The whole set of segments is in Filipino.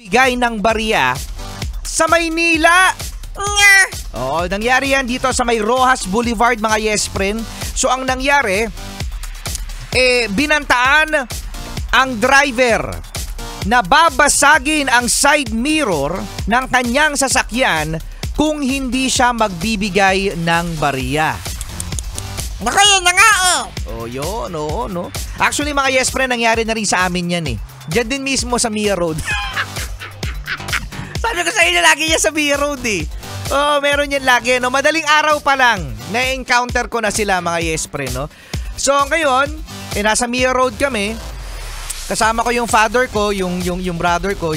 bigay ng barya sa Maynila. Oo, nangyari yan dito sa may Rojas Boulevard, mga yes friend. So ang nangyari, binantaan ang driver na babasagin ang side mirror ng kanyang sasakyan kung hindi siya magbibigay ng barya. Nakaya na nga Oh, yun, no. Actually, mga yes friend, nangyari na rin sa amin yan eh. Diyan din mismo sa Mia Road. Sabi ko sa inyo, lagi yan sa Mia Road eh. Oh, meron yan lagi, no. Madaling araw pa lang, na-encounter ko na sila, mga yes friend, no. So, ngayon, nasa Mia Road kami. Kasama ko yung father ko, yung brother ko,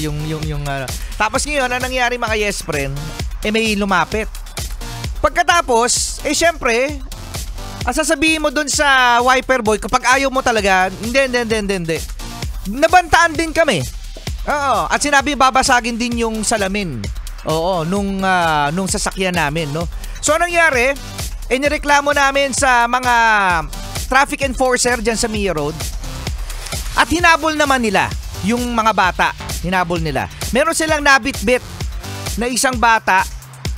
tapos ngayon, ang nangyari, mga yes friend, may lumapit. Pagkatapos, syempre, sasabihin mo dun sa wiper boy, kapag ayaw mo talaga, hindi. Nabantaan din kami. Oo, at sinabi babasagin din yung salamin. Oo, nung sasakyan namin, no. So anong nangyari? Nireklamo namin sa mga traffic enforcer diyan sa Mia Road. At hinabol naman nila yung mga bata. Hinabol nila. Meron silang nabitbit na isang bata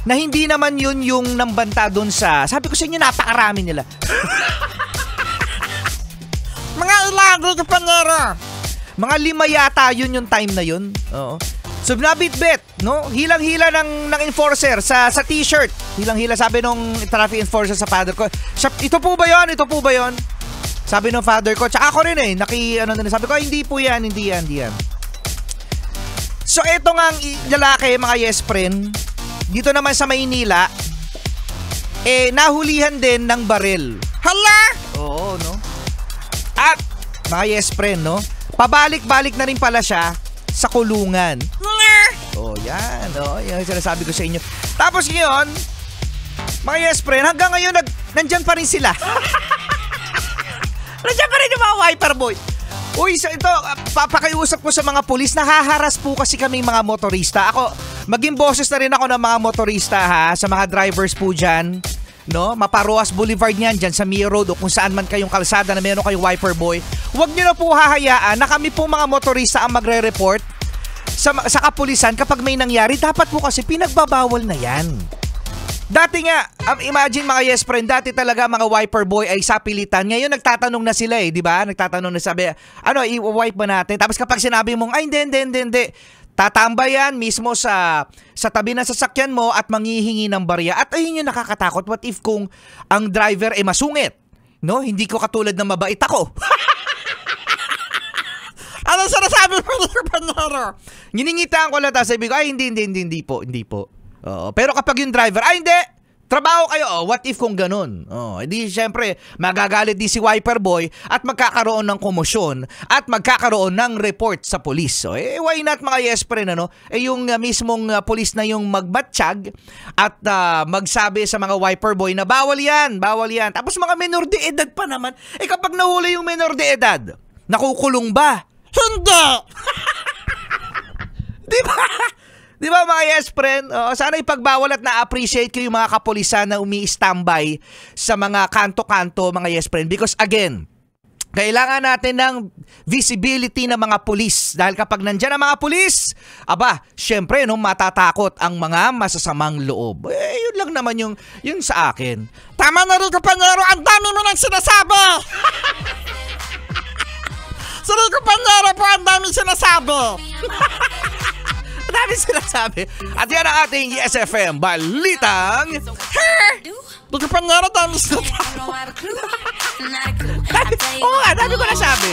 na hindi naman yun yung nambanta dun sa... Sabi ko sa inyo, napakarami nila. Mga ilan, kompanyero? Mga 5 yata yun yung time na yun. Oo. So, nabitbit, no? Hilang-hila ng enforcer sa t-shirt. Hilang-hila, sabi nung traffic enforcer sa father ko, ito po ba yun? Sabi nung father ko, tsaka ako rin sabi ko, hindi po yan, hindi yan. So, eto nga ang lalaki, mga yes friend, dito naman sa Maynila, nahulihan din ng baril. Hala! Oo, no? At, mga yes friend, no? Pabalik-balik na rin pala siya sa kulungan. Oh, yan. Oh, yan yung sinasabi ko sa inyo. Tapos ngayon, mga yes friend, hanggang ngayon, nandyan pa rin sila. Nandiyan pa rin yung mga wiper boy. Uy, ito, papakiusap ko sa mga pulis, nahaharas po kasi kaming mga motorista. Ako, maging boses na rin ako ng mga motorista ha, sa mga drivers po dyan. No? Maparoas Boulevard niyan, dyan sa Mia Road o kung saan man kayong kalsada na meron kayong wiper boy. Huwag nyo na po hahayaan na kami po mga motorista ang magre-report sa kapulisan kapag may nangyari. Dapat po kasi pinagbabawal na yan. Dati nga, imagine mga yes friend, dati talaga mga wiper boy ay sapilitan. Ngayon nagtatanong na sila di ba? Nagtatanong na sabi, i-wipe ba natin? Tapos kapag sinabi mong, ay hindi. Tatambay yan mismo sa tabi ng sasakyan mo at manghihingi ng barya. At ayun yung nakakatakot. What if kung ang driver ay masungit? No? Hindi ko katulad ng mabait ako. Ano sinasabi mo ni kompanyero? Giningitaan ko lang, sabi ko, ay hindi po. Pero kapag yung driver, ay hindi, trabaho kayo. What if kung ganun? Edi syempre, magagalit din si wiper boy at magkakaroon ng komosyon at magkakaroon ng report sa polis. Why not mga yes friend, yung mismong polis na yung magbatsyag at magsabi sa mga wiper boy na bawal yan. Tapos mga menor de edad pa naman. Kapag nahuli yung menor de edad, nakukulong ba? Hindi! Di ba mga yes friend? Sana ipagbawal at na-appreciate ko yung mga kapulisan na umi-standby sa mga kanto-kanto, mga yes friend. Because again, kailangan natin ng visibility ng mga pulis. Dahil kapag nandyan ang mga pulis, syempre, matatakot ang mga masasamang loob. Yun lang naman yung sa akin. Tama na rin, kompanyero. Ang dami mo nang sinasabi! Sige, kompanyero po, ang dami sinasabi! Dami sinasabi. At yan ang ating SFM Balitang Di kompanyero, dami sinasabi. dami ko nasabi.